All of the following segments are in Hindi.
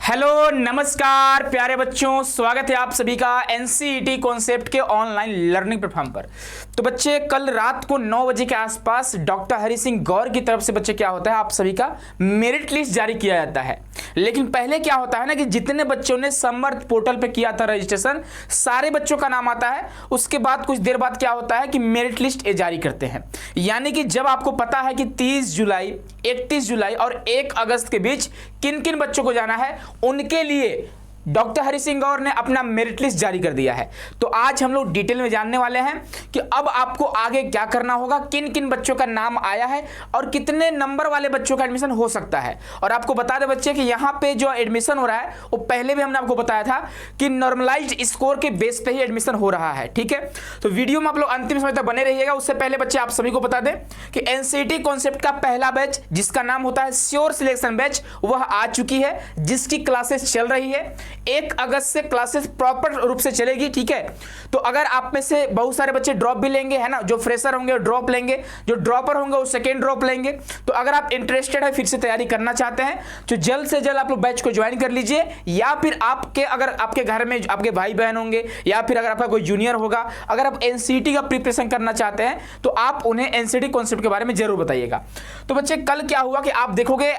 हेलो नमस्कार प्यारे बच्चों, स्वागत है आप सभी का एनसीईटी कॉन्सेप्ट के ऑनलाइन लर्निंग प्लेटफॉर्म पर। तो बच्चे कल रात को 9 बजे के आसपास डॉक्टर हरि सिंह गौर की तरफ से बच्चे क्या होता है, आप सभी का मेरिट लिस्ट जारी किया जाता है। लेकिन पहले क्या होता है ना कि जितने बच्चों ने समर्थ पोर्टल पे किया था रजिस्ट्रेशन, सारे बच्चों का नाम आता है। उसके बाद कुछ देर बाद क्या होता है कि मेरिट लिस्ट जारी करते हैं। यानी कि जब आपको पता है कि 30 जुलाई, 31 जुलाई और 1 अगस्त के बीच किन किन बच्चों को जाना है, उनके लिए डॉक्टर हरि सिंह गौर ने अपना मेरिट लिस्ट जारी कर दिया है। तो आज हम लोग डिटेल में जानने वाले हैं कि अब आपको आगे क्या करना होगा, किन किन बच्चों का नाम आया है और कितने नंबर वाले बच्चों का एडमिशन हो सकता है। और आपको बता दें बच्चे कि यहाँ पे जो एडमिशन हो रहा है वो पहले भी हमने आपको बताया था कि नॉर्मलाइज्ड स्कोर के बेस पे ही एडमिशन हो रहा है। ठीक है, तो वीडियो में आप लोग अंतिम समय तक बने रहिएगा। उससे पहले बच्चे आप सभी को बता दें कि एनसीईटी कॉन्सेप्ट का पहला बैच जिसका नाम होता है श्योर सिलेक्शन बैच, वह आ चुकी है, जिसकी क्लासेस चल रही है। 1 अगस्त से क्लासेस प्रॉपर रूप से चलेगी। ठीक है, तो अगर आप में से बहुत सारे बच्चे ड्रॉप भी लेंगे, है ना, जो फ्रेशर होंगे ड्रॉप लेंगे, जो ड्रॉपर होंगे वो सेकेंड ड्रॉप लेंगे। तो अगर आप इंटरेस्टेड है, फिर से तैयारी करना चाहते हैं, तो जल्द से जल्द आप लोग बैच को ज्वाइन कर लीजिए। या फिर आपके अगर आपके घर में आपके भाई बहन होंगे या फिर अगर आपका कोई जूनियर होगा, अगर आप एनसीईटी का प्रिपरेशन करना चाहते हैं तो आप उन्हें एनसीईटी कॉन्सेप्ट के बारे में जरूर बताइएगा। तो बच्चे कल क्या हुआ कि आप देखोगे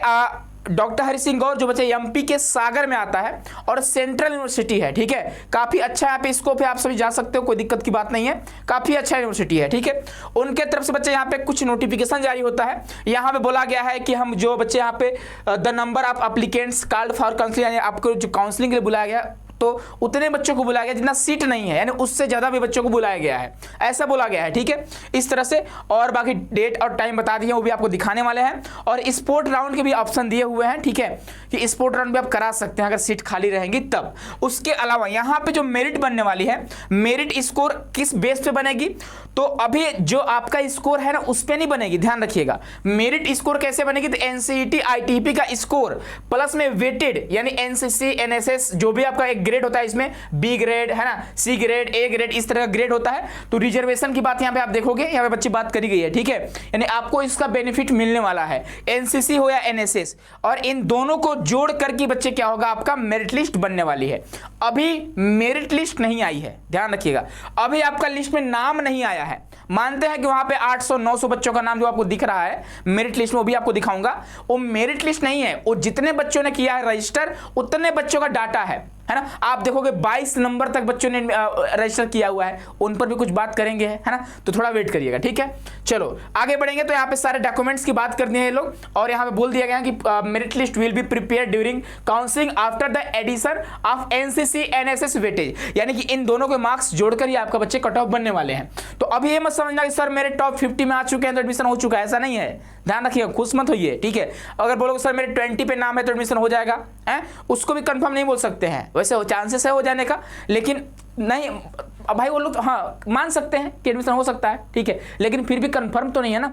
डॉक्टर हरि सिंह गौर जो बच्चे एमपी के सागर में आता है और सेंट्रल यूनिवर्सिटी है। ठीक है, काफी अच्छा यहाँ पे स्कोप है, आप सभी जा सकते हो, कोई दिक्कत की बात नहीं है, काफी अच्छा यूनिवर्सिटी है। ठीक है, उनके तरफ से बच्चे यहाँ पे कुछ नोटिफिकेशन जारी होता है। यहाँ पे बोला गया है कि हम जो बच्चे यहाँ पे the number of applicants called for counselling, यानी आपको जो काउंसलिंग के लिए बुलाया गया तो उतने बच्चों को बुलाया गया जितना सीट नहीं है, यानी उससे ज्यादा भी बच्चों को बुलाया गया है, ऐसा बोला गया है। ठीक है, इस तरह से। और बाकी डेट और टाइम बता दिए, वो भी आपको दिखाने वाले हैं। और स्पोर्ट राउंड के भी ऑप्शन दिए हुए हैं। ठीक है, कि स्पोर्ट राउंड भी आप करा सकते हैं अगर सीट खाली रहेंगी तब। उसके अलावा यहाँ पे जो मेरिट बनने वाली है, मेरिट स्कोर किस बेस पे बनेगी, तो अभी जो आपका स्कोर है ना उस पे नहीं बनेगी, ध्यान रखिएगा। मेरिट स्कोर कैसे बनेगी, तो एनसीईटी आईटीपी का स्कोर प्लस में वेटेड, यानी एनसीसी एनएसएस जो भी आपका एक ग्रेड होता है, इसमें बी ग्रेड है ना, सी ग्रेड, ए ग्रेड, इस तरह का ग्रेड होता है। तो रिजर्वेशन की बात यहाँ पे आप देखोगे, यहाँ पे बच्ची बात करी गई है। ठीक है, यानी आपको इसका बेनिफिट मिलने वाला है, एनसीसी हो या एनएसएस, और इन दोनों को जोड़ करके बच्चे क्या होगा, आपका मेरिट लिस्ट बनने वाली है। अभी मेरिट लिस्ट नहीं आई है, ध्यान रखिएगा, अभी आपका लिस्ट में नाम नहीं आया है। मानते हैं कि वहां पे 800-900 बच्चों का नाम जो आपको दिख रहा है मेरिट लिस्ट में, वो भी आपको दिखाऊंगा, वो मेरिट लिस्ट नहीं है, वो जितने बच्चों ने किया है रजिस्टर उतने बच्चों का डाटा है ना। आप देखोगे 22 नंबर तक बच्चों ने रजिस्टर किया हुआ है, उन पर भी कुछ बात करेंगे, है ना, तो थोड़ा वेट करिएगा। ठीक है, चलो आगे बढ़ेंगे। तो यहाँ पे सारे डॉक्यूमेंट्स की बात करनी है ये लोग, और यहाँ पे बोल दिया गया कि merit list will be prepare during counselling after the addition of NCC NSS weightage, यानी कि इन दोनों के मार्क्स जोड़कर ही आपका बच्चे कट ऑफ बनने वाले हैं। तो अभी ये मत समझना कि सर मेरे टॉप 50 में आ चुके हैं तो एडमिशन हो चुका है, ऐसा नहीं है, ध्यान रखिएगा, खुश मत होइए। ठीक है, अगर बोलोगे सर मेरे 20 पे नाम है तो एडमिशन हो जाएगा, है, उसको भी कंफर्म नहीं बोल सकते हैं, वैसे चांसेस है हो जाने का, लेकिन नहीं भाई वो लोग हाँ मान सकते हैं कि एडमिशन हो सकता है। ठीक है, लेकिन फिर भी कंफर्म तो नहीं है ना,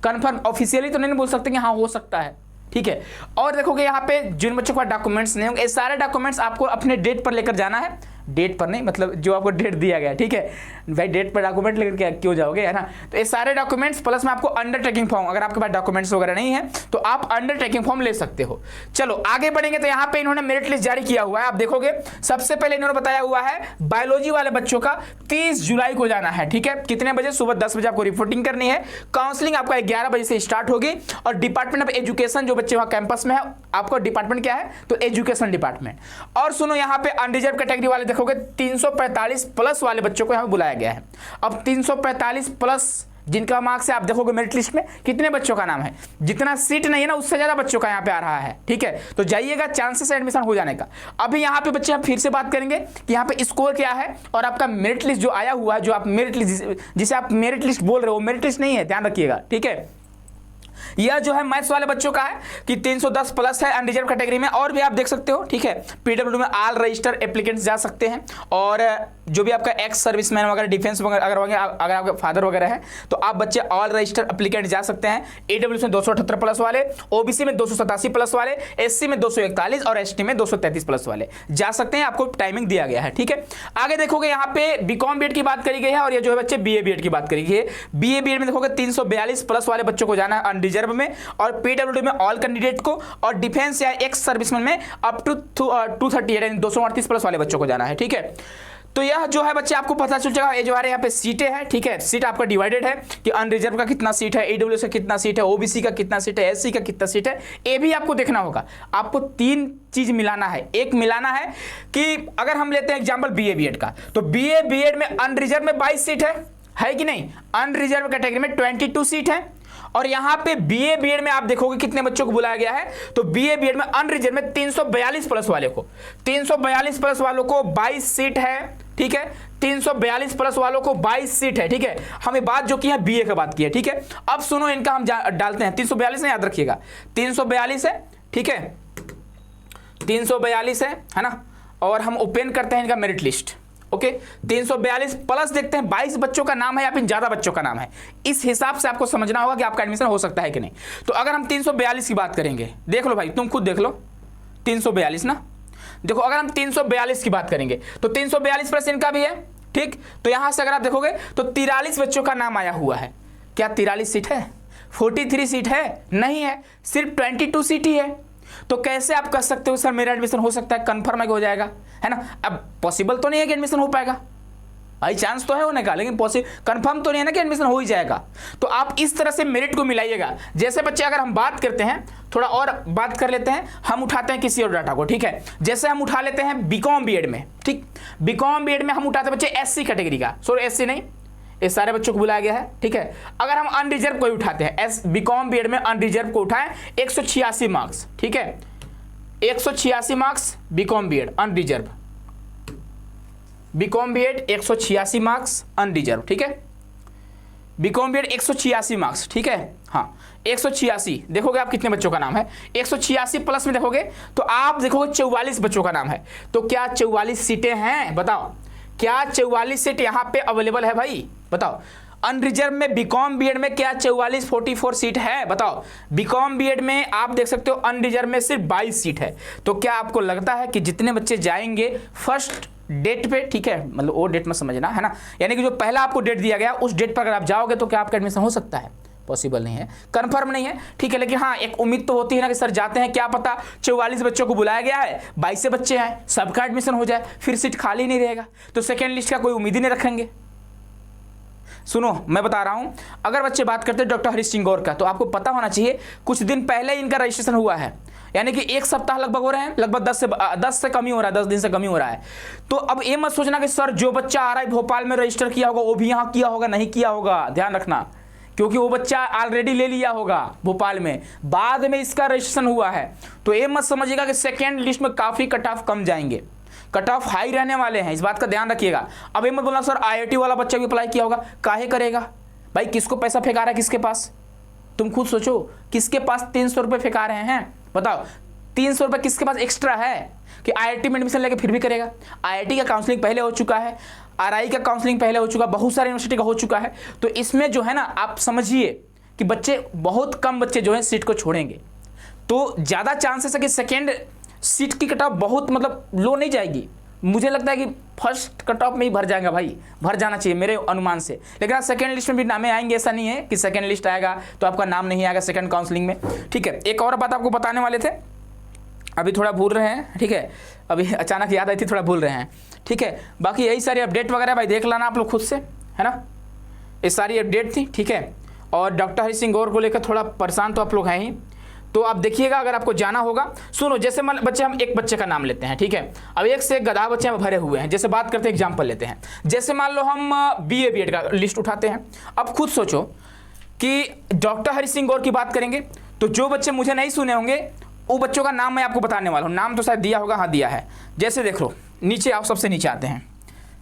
कंफर्म ऑफिशियली तो नहीं बोल सकते कि हाँ हो सकता है। ठीक है, और देखोगे यहाँ पे जिन बच्चों के पास डॉक्यूमेंट्स नहीं होंगे, ये सारे डॉक्यूमेंट्स आपको अपने डेट पर लेकर जाना है, डेट पर नहीं, मतलब जो आपको डेट दिया गया है। ठीक है भाई, डेट पर डॉक्यूमेंट लेकर के क्यों जाओगे, है ना। तो ये सारे डॉक्यूमेंट्स प्लस में आपको अंडरटेकिंग फॉर्म, अगर आपके पास डॉक्यूमेंट्स वगैरह नहीं है तो आप अंडरटेकिंग फॉर्म ले सकते हो। चलो आगे बढ़ेंगे। तो यहाँ पे इन्होंने मेरिट लिस्ट जारी किया हुआ है, आप देखोगे सबसे पहले इन्होंने बताया हुआ है बायोलॉजी वाले बच्चों का 30 जुलाई को जाना है। ठीक है, कितने बजे, सुबह 10 बजे आपको रिपोर्टिंग करनी है। काउंसलिंग आपका 11 बजे से स्टार्ट होगी। और डिपार्टमेंट ऑफ एजुकेशन, जो बच्चे वहाँ कैंपस में है, आपका डिपार्टमेंट क्या है, तो एजुकेशन डिपार्टमेंट। और सुनो यहाँ पे अनरिजर्व कैटेगरी वाले देखोगे 345 प्लस वाले बच्चों को यहाँ बुलाया गया है। अब 345 प्लस जिनका मार्क्स है, आप देखोगे मेरिट लिस्ट में कितने बच्चों का नाम है, जितना सीट नहीं है ना उससे ज्यादा बच्चों का यहाँ पे आ रहा है। ठीक है, तो जाइएगा, चांसेस है एडमिशन हो जाने का। अभी यहाँ पे बच्चे हम फिर से बात करेंगे कि यहाँ पे स्कोर क्या है और आपका मेरिट लिस्ट जो आया हुआ है, जो आप मेरिट लिस्ट जिसे आप मेरिट लिस्ट बोल रहे हो, मेरिट लिस्ट नहीं है, ध्यान रखिएगा। ठीक है, यह जो है मैथ्स वाले बच्चों का है कि 310 प्लस है अनरिजर्व कैटेगरी में, और भी आप देख सकते हो। ठीक है, पीडब्ल्यूडी में ऑल रजिस्टर एप्लीकेंट्स जा सकते हैं, और जो भी आपका एक्स सर्विसमैन वगैरह, डिफेंस वगैरह अगर आपके फादर वगैरह है तो आप बच्चे ऑल रजिस्टर्ड एप्लीकेंट जा सकते हैं। ईडब्ल्यूएस में 278 प्लस वाले, ओबीसी में 287 प्लस वाले, एससी में 241 और एसटी में 233 प्लस वाले जा सकते हैं। आपको टाइमिंग दिया गया है, ठीक है। आगे देखोगे यहाँ पे बीकॉम बीएड की बात करी गई है और ये जो है बच्चे बीए बीएड की बात करी गई है। बीए बीएड में देखोगे 342 प्लस वाले बच्चों को जाना है अनरिजर्व में, और पीडब्ल्यूडी में ऑल कैंडिडेट को, और डिफेंस या एक्स सर्विसमैन में अप टू 238 यानी 238 प्लस वाले बच्चों को जाना है, ठीक है। तो यह जो है बच्चे आपको पता चल जाएगा। ये जो है यहाँ पे सीटें हैं, ठीक है, सीट आपका डिवाइडेड है कि अनरिजर्व का कितना सीट है, ईडब्ल्यूएस का कितना सीट है, ओबीसी का कितना सीट है, एससी का कितना सीट है, ये भी आपको देखना होगा। आपको 3 चीज मिलाना है। एक मिलाना है कि अगर हम लेते हैं एग्जांपल बीए बीएड का, तो बीए बीएड में अनरिजर्व में 22 सीट है कि नहीं, अनरिजर्व कैटेगरी में 22 सीट है, और यहां पे बीए बीएड में आप देखोगे कितने बच्चों को बुलाया गया है, तो बीए बीएड में अनरिजर्व में 342 प्लस वाले को, 342 प्लस वालों को 22 सीट है, ठीक है। 342 प्लस वालों को 22 सीट है, ठीक है। हमें बात जो की है बीए का बात की है, ठीक है। अब सुनो इनका हम डालते हैं। 342 है, याद रखिएगा 342 है, ठीक है, 342 है ना। और हम ओपन करते हैं इनका मेरिट लिस्ट, ओके। 342 प्लस देखते हैं 22 बच्चों का नाम है या फिर ज्यादा बच्चों का नाम है, इस हिसाब से आपको समझना होगा कि आपका एडमिशन हो सकता है कि नहीं। तो अगर हम 342 की बात करेंगे, देख लो भाई, तुम खुद देख लो, 342 ना, देखो अगर हम 342 की बात करेंगे तो 342 प्लस इनका भी है, ठीक। तो यहां से अगर आप देखोगे तो 43 बच्चों का नाम आया हुआ है। क्या 43 सीट है? 43 सीट है? नहीं है, सिर्फ 22 सीट ही है। तो कैसे आप कह सकते हो सर मेरा एडमिशन हो सकता है, कंफर्म है कि हो जाएगा, है ना। अब पॉसिबल तो नहीं है कि एडमिशन हो पाएगा, भाई चांस तो है होने का, लेकिन कंफर्म तो नहीं है ना कि एडमिशन हो ही जाएगा। तो आप इस तरह से मेरिट को मिलाइएगा। जैसे बच्चे अगर हम बात करते हैं, थोड़ा और बात कर लेते हैं, हम उठाते हैं किसी और डाटा को, ठीक है। जैसे हम उठा लेते हैं बीकॉम बीएड में, ठीक, बीकॉम बीएड में हम उठाते हैं बच्चे एससी कैटेगरी का, सॉरी एससी नहीं, ये सारे बच्चों को बुलाया गया है, ठीक है। अगर हम अनरिजर्व को उठाते हैं, बीकॉम बीएड में अनरिजर्व को उठाएं 186 मार्क्स, ठीक है, 186 marks BCom BEd unreserved, BCom BEd 186 marks unreserved, ठीक है। बीकॉम बीएड 186 मार्क्स, ठीक है, हाँ 186। देखोगे आप कितने बच्चों का नाम है, 186 प्लस में देखोगे तो आप देखोगे 44 बच्चों का नाम है। तो क्या 44 सीटें हैं? बताओ, क्या 44 सीट यहाँ पे अवेलेबल है भाई? बताओ। अनरिजर्व में बीकॉम बीएड में क्या 44 सीट है? बताओ। बीकॉम बीएड में आप देख सकते हो अनरिजर्व में सिर्फ 22 सीट है। तो क्या आपको लगता है कि जितने बच्चे जाएंगे फर्स्ट डेट पे, ठीक है, मतलब वो डेट में समझना है ना, यानी कि जो पहला आपको डेट दिया गया उस डेट पर अगर आप जाओगे तो क्या आपका एडमिशन हो सकता है? पॉसिबल नहीं है, कंफर्म नहीं है, ठीक है। लेकिन हाँ एक उम्मीद तो होती है ना कि सर जाते हैं, क्या पता 44 बच्चों को बुलाया गया है, 22 से बच्चे हैं, सबका एडमिशन हो जाए, फिर सीट खाली नहीं रहेगा, तो सेकेंड लिस्ट का कोई उम्मीद ही नहीं रखेंगे। सुनो मैं बता रहा हूं, अगर बच्चे बात करते हैं डॉक्टर हरीश सिंह गौर का, तो आपको पता होना चाहिए कुछ दिन पहले इनका रजिस्ट्रेशन हुआ है, यानी कि एक सप्ताह लगभग हो रहे हैं, लगभग 10 से कम ही हो रहा है, 10 दिन से कम ही हो रहा है। तो अब ये मत सोचना कि सर जो बच्चा आ रहा है भोपाल में रजिस्टर किया होगा वो भी यहाँ किया होगा, नहीं किया होगा, ध्यान रखना, क्योंकि वो बच्चा ऑलरेडी ले लिया होगा भोपाल में, बाद में इसका रजिस्ट्रेशन हुआ है। तो ये मत समझिएगा कि सेकेंड लिस्ट में काफी कट ऑफ कम जाएंगे, कट ऑफ हाई रहने वाले हैं, इस बात का ध्यान रखिएगा। अब ये मत बोलना सर आईआईटी वाला बच्चा भी अप्लाई किया होगा, काहे करेगा भाई, किसको पैसा फेंका रहा है किसके पास, तुम खुद सोचो, किसके पास 300 रुपये फेंका रहे हैं, बताओ 300 रुपये किसके पास एक्स्ट्रा है कि आईआईटी में एडमिशन लेके फिर भी करेगा। आईआईटी का काउंसलिंग पहले हो चुका है, आरआई का काउंसलिंग पहले हो चुका, बहुत सारे यूनिवर्सिटी का हो चुका है। तो इसमें जो है ना आप समझिए कि बच्चे, बहुत कम बच्चे जो है सीट को छोड़ेंगे, तो ज़्यादा चांसेस है कि सेकेंड सीट की कट ऑफ बहुत मतलब लो नहीं जाएगी। मुझे लगता है कि फर्स्ट कट ऑफ में ही भर जाएगा भाई, भर जाना चाहिए मेरे अनुमान से। लेकिन आप सेकंड लिस्ट में भी नामें आएंगे, ऐसा नहीं है कि सेकंड लिस्ट आएगा तो आपका नाम नहीं आएगा सेकंड काउंसलिंग में, ठीक है। एक और बात आपको बताने वाले थे, अभी थोड़ा भूल रहे हैं, ठीक है, अभी अचानक याद आई थी, थोड़ा भूल रहे हैं, ठीक है। बाकी यही सारी अपडेट वगैरह भाई देख लेना आप लोग खुद से, है ना, ये सारी अपडेट थी, ठीक है। और डॉक्टर हरीश सिंह गौर को लेकर थोड़ा परेशान तो आप लोग हैं ही, तो आप देखिएगा अगर आपको जाना होगा। सुनो, जैसे मान बच्चे, हम एक बच्चे का नाम लेते हैं, ठीक है, अब एक से एक गधा बच्चे में भरे हुए हैं, जैसे बात करते हैं एग्जाम्पल लेते हैं, जैसे मान लो हम बीए बीएड का लिस्ट उठाते हैं। अब खुद सोचो कि डॉक्टर हरीश सिंह गौर की बात करेंगे तो जो बच्चे मुझे नहीं सुने होंगे वो बच्चों का नाम मैं आपको बताने वाला हूँ, नाम तो शायद दिया होगा, हाँ दिया है। जैसे देख लो नीचे आओ, सबसे नीचे आते हैं,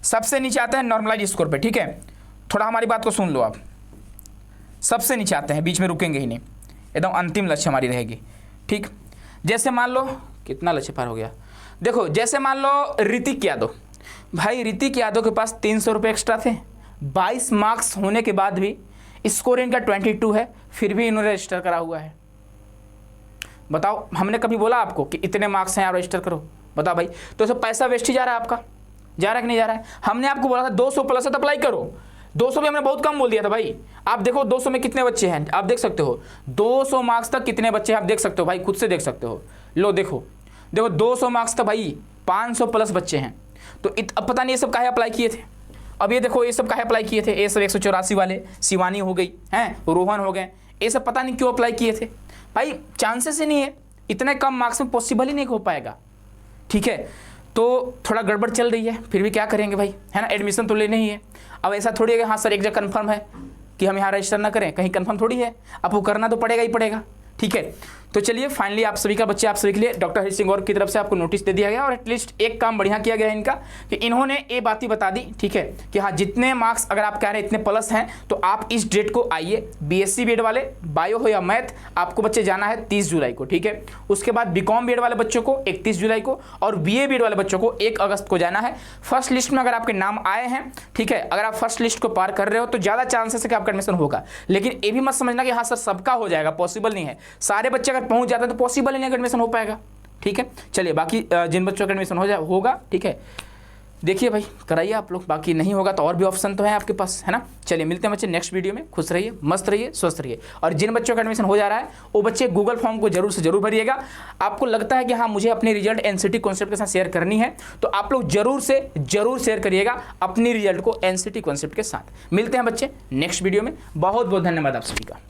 सबसे नीचे आते हैं नॉर्मलाइज स्कोर पे, ठीक है, थोड़ा हमारी बात को सुन लो आप, सबसे नीचे आते हैं, बीच में रुकेंगे ही नहीं, एकदम अंतिम लक्ष्य हमारी रहेगी, ठीक। जैसे मान लो कितना लक्ष्य पार हो गया, देखो जैसे मान लो ऋतिक यादव, भाई ऋतिक यादव के पास 300 रुपये एक्स्ट्रा थे, 22 मार्क्स होने के बाद भी स्कोर इनका 22 है, फिर भी इन्होंने रजिस्टर करा हुआ है। बताओ, हमने कभी बोला आपको कि इतने मार्क्स हैं आप रजिस्टर करो? बताओ भाई, तो सब पैसा वेस्ट ही जा रहा है आपका, जा रहा है कि नहीं जा रहा है? हमने आपको बोला था 200 प्लस है तो अप्लाई करो। 200 भी हमने बहुत कम बोल दिया था भाई। आप देखो 200 में कितने बच्चे हैं, आप देख सकते हो 200 मार्क्स तक कितने बच्चे हैं आप देख सकते हो भाई, खुद से देख सकते हो। लो देखो 200 मार्क्स तक भाई 500 प्लस बच्चे हैं। तो अब पता नहीं ये सब काहे अप्लाई किए थे। अब ये देखो ये सब काहे अप्लाई किए थे, ये सब 184 वाले, शिवानी हो गई हैं, रोहन हो गए, ये सब पता नहीं क्यों अप्लाई किए थे भाई। चांसेस ही नहीं है, इतने कम मार्क्स में पॉसिबल ही नहीं हो पाएगा। ठीक है, तो थोड़ा गड़बड़ चल रही है, फिर भी क्या करेंगे भाई, है ना, एडमिशन तो लेना ही है। अब ऐसा थोड़ी है कि हाँ सर एक जगह कन्फर्म है कि हम यहाँ रजिस्टर ना करें, कहीं कन्फर्म थोड़ी है, अब वो करना तो पड़ेगा ही पड़ेगा। ठीक है, तो चलिए फाइनली आप सभी का बच्चे, आप सभी के लिए डॉक्टर हरि सिंह गौर की तरफ से आपको नोटिस दे दिया गया, और एटलीस्ट एक काम बढ़िया किया गया है इनका कि इन्होंने ये बात ही बता दी, ठीक है, कि हाँ जितने मार्क्स अगर आप कह रहे हैं इतने प्लस हैं तो आप इस डेट को आइए। बीएससी बीएड वाले बायो हो या मैथ, आपको बच्चे जाना है 30 जुलाई को। ठीक है, उसके बाद बीकॉम बीएड वाले बच्चों को 31 जुलाई को, और बीए बीएड वाले बच्चों को 1 अगस्त को जाना है। फर्स्ट लिस्ट में अगर आपके नाम आए हैं, ठीक है, अगर आप फर्स्ट लिस्ट को पार कर रहे हो तो ज़्यादा चांसेस है कि आपका एडमिशन होगा। लेकिन ये भी मत समझना कि हाँ सर सबका हो जाएगा, पॉसिबल नहीं है। सारे बच्चे अगर पहुंच जाते हैं तो पॉसिबल नहीं एडमिशन हो पाएगा। ठीक है, चलिए बाकी जिन बच्चों का एडमिशन होगा, ठीक है, देखिए भाई कराइए आप लोग, बाकी नहीं होगा तो और भी ऑप्शन तो है आपके पास, है ना। चलिए मिलते हैं बच्चे नेक्स्ट वीडियो में। खुश रहिए, मस्त रहिए, स्वस्थ रहिए। और जिन बच्चों का एडमिशन हो जा रहा है वो बच्चे गूगल फॉर्म को जरूर से जरूर भरिएगा। आपको लगता है कि हाँ मुझे अपनी रिजल्ट एनसीटी कॉन्सेप्ट के साथ शेयर करनी है तो आप लोग जरूर से जरूर शेयर करिएगा अपनी रिजल्ट को एनसीटी कॉन्सेप्ट के साथ। मिलते हैं बच्चे नेक्स्ट वीडियो में। बहुत बहुत धन्यवाद आप सभी का।